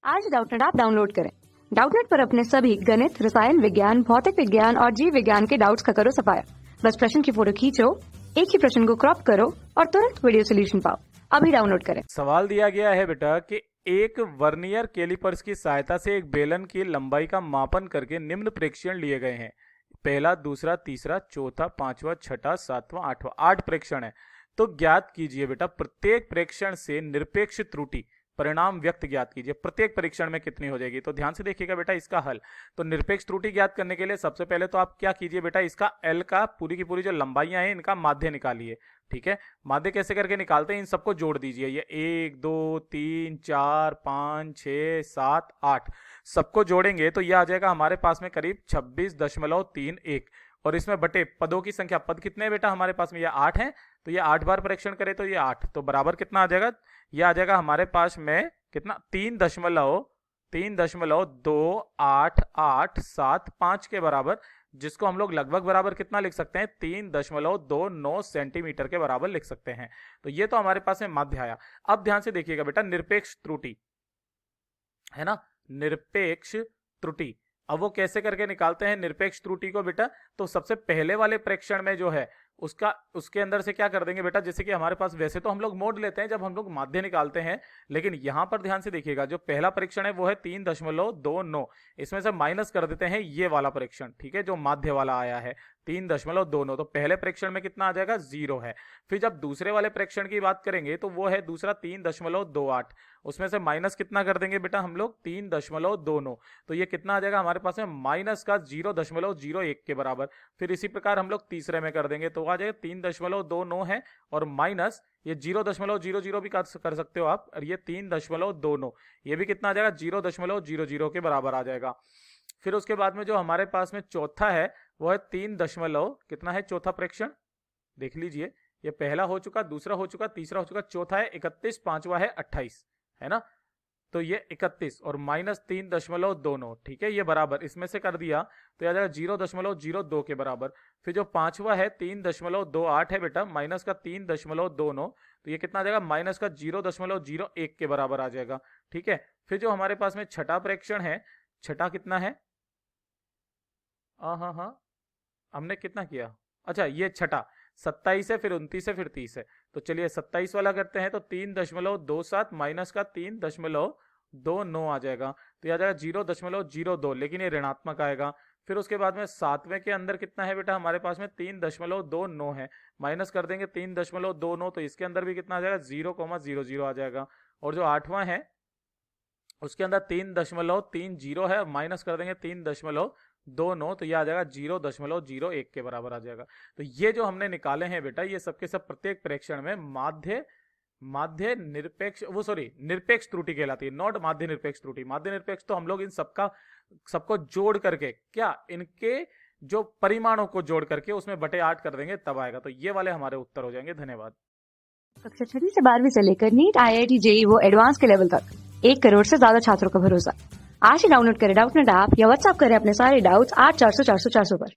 आज Doubtnut app download करें। Doubtnut पर अपने सभी गणित, रसायन विज्ञान, भौतिक विज्ञान और जीव विज्ञान के डाउट्स का करो सफाया। बस प्रश्न की फोटो खींचो, एक ही प्रश्न को क्रॉप करो और तुरंत वीडियो सोल्यूशन पाओ। अभी डाउनलोड करें। सवाल दिया गया है बेटा कि एक वर्नियर कैलिपर्स की सहायता से एक बेलन की लंबाई का मापन करके निम्न प्रेक्षण लिए गए हैं। पहला, दूसरा, तीसरा, चौथा, पांचवा, छठा, सातवां, आठवां, 8 प्रेक्षण है। तो ज्ञात कीजिए बेटा प्रत्येक प्रेक्षण से निरपेक्ष त्रुटि परिणाम व्यक्त ज्ञात कीजिए। प्रत्येक परीक्षण में कितनी हो जाएगी? तो ध्यान से देखिएगा बेटा इसका हल। तो निरपेक्ष त्रुटि ज्ञात करने के लिए सबसे पहले तो आप क्या कीजिए बेटा, इसका एल का पूरी की पूरी जो लंबाइयां हैं इनका माध्य निकालिए। ठीक है, माध्य कैसे करके निकालते हैं, इन सबको जोड़ दीजिए। ये 1 2 3 4 5 6 7 8 सबको जोड़ेंगे तो ये आ जाएगा हमारे पास में करीब 26.31। और इसमें बटे पदों की संख्या, पद कितने हैं बेटा हमारे पास में? ये 8 हैं। तो ये 8 बार परीक्षण करें तो ये 8, तो बराबर कितना आ जाएगा? ये आ जाएगा हमारे पास में कितना? 3.2885 के बराबर, जिसको हम लोग लगभग बराबर कितना लिख सकते हैं? 3.29 सेंटीमीटर के बराबर लिख सकते हैं। तो ये तो हमारे पास में माध्य आया। अब ध्यान से देखिएगा बेटा, निरपेक्ष त्रुटि है ना, निरपेक्ष त्रुटि। अब वो कैसे करके निकालते हैं निरपेक्ष त्रुटि को बेटा? तो सबसे पहले वाले प्रेक्षण में जो है उसके अंदर से क्या कर देंगे बेटा, जैसे कि हमारे पास वैसे तो हम लोग मोड लेते हैं जब हम लोग माध्य निकालते हैं, लेकिन यहां पर ध्यान से देखिएगा जो पहला परीक्षण है वो है 3.29, इसमें से माइनस कर देते हैं ये वाला परीक्षण। ठीक है, जो माध्य वाला आया है 3.29, तो पहले परीक्षण में कितना आ जाएगा? 0 है। फिर जब दूसरे वाले परीक्षण की बात करेंगे तो वो है दूसरा 3.28, उसमें से माइनस कितना कर देंगे बेटा हम लोग? 3.29, तो ये कितना आ जाएगा हमारे पास में? माइनस का 0.01 के बराबर। फिर इसी प्रकार हम लोग तीसरे में कर देंगे तो आ जाएगा 3.29 है और माइनस ये 0.00 भी कर सकते हो आप, और ये 3.29, ये भी कितना आ जाएगा? 0.00 के बराबर आ जाएगा। फिर उसके बाद में जो हमारे पास में चौथा है वो है 3 कितना है चौथा प्रेक्षण? देख लीजिए, ये पहला हो चुका, दूसरा हो चुका, तीसरा हो चुका, चौथा है 31, पांचवा है 28, है ना। तो ये 31 और माइनस 3.29, ठीक है, ये बराबर इसमें से कर दिया तो आ जाएगा 0.02 के बराबर। फिर जो पांचवा है 3.28 है बेटा, माइनस का 3.29, तो ये कितना आ जाएगा? माइनस का 0.01 के बराबर आ जाएगा। ठीक है, फिर जो हमारे पास में छठा प्रेक्षण है, छठा कितना है? हाँ, हमने कितना किया? अच्छा, ये छठा 27 है, फिर 29 है, फिर 30 है। तो चलिए 27 वाला करते हैं, तो 3.27 माइनस का 3.29 आ जाएगा, तो यह आ जाएगा 0.02, लेकिन ये ऋणात्मक आएगा। फिर उसके बाद में सातवें के अंदर कितना है बेटा हमारे पास में? 3.29 है, माइनस कर देंगे 3.29, तो इसके अंदर भी कितना आ जाएगा? 0,00 आ जाएगा। और जो आठवां है उसके अंदर 3.30 है, माइनस कर देंगे 3.29, तो ये आ जाएगा 0.01 के बराबर आ जाएगा। तो ये जो हमने निकाले हैं बेटा, ये सबके सब प्रत्येक प्रेक्षण में माध्य निरपेक्ष त्रुटि कहलाती है, नॉट माध्य निरपेक्ष त्रुटि। माध्य निरपेक्ष तो हम लोग इन सबको जोड़ करके, क्या इनके जो परिमाणों को जोड़ करके उसमें बटे 8 कर देंगे तब आएगा। तो ये वाले हमारे उत्तर हो जाएंगे। धन्यवाद। कक्षा 6 से 12वीं से लेकर नीट, IIT, JEE वो एडवांस के लेवल तक 1 करोड़ से ज्यादा छात्रों का भरोसा। आज ही डाउनलोड करें डाउटनेट ऐप या व्हाट्सएप करें अपने सारे डाउट्स 8400 400 400 पर।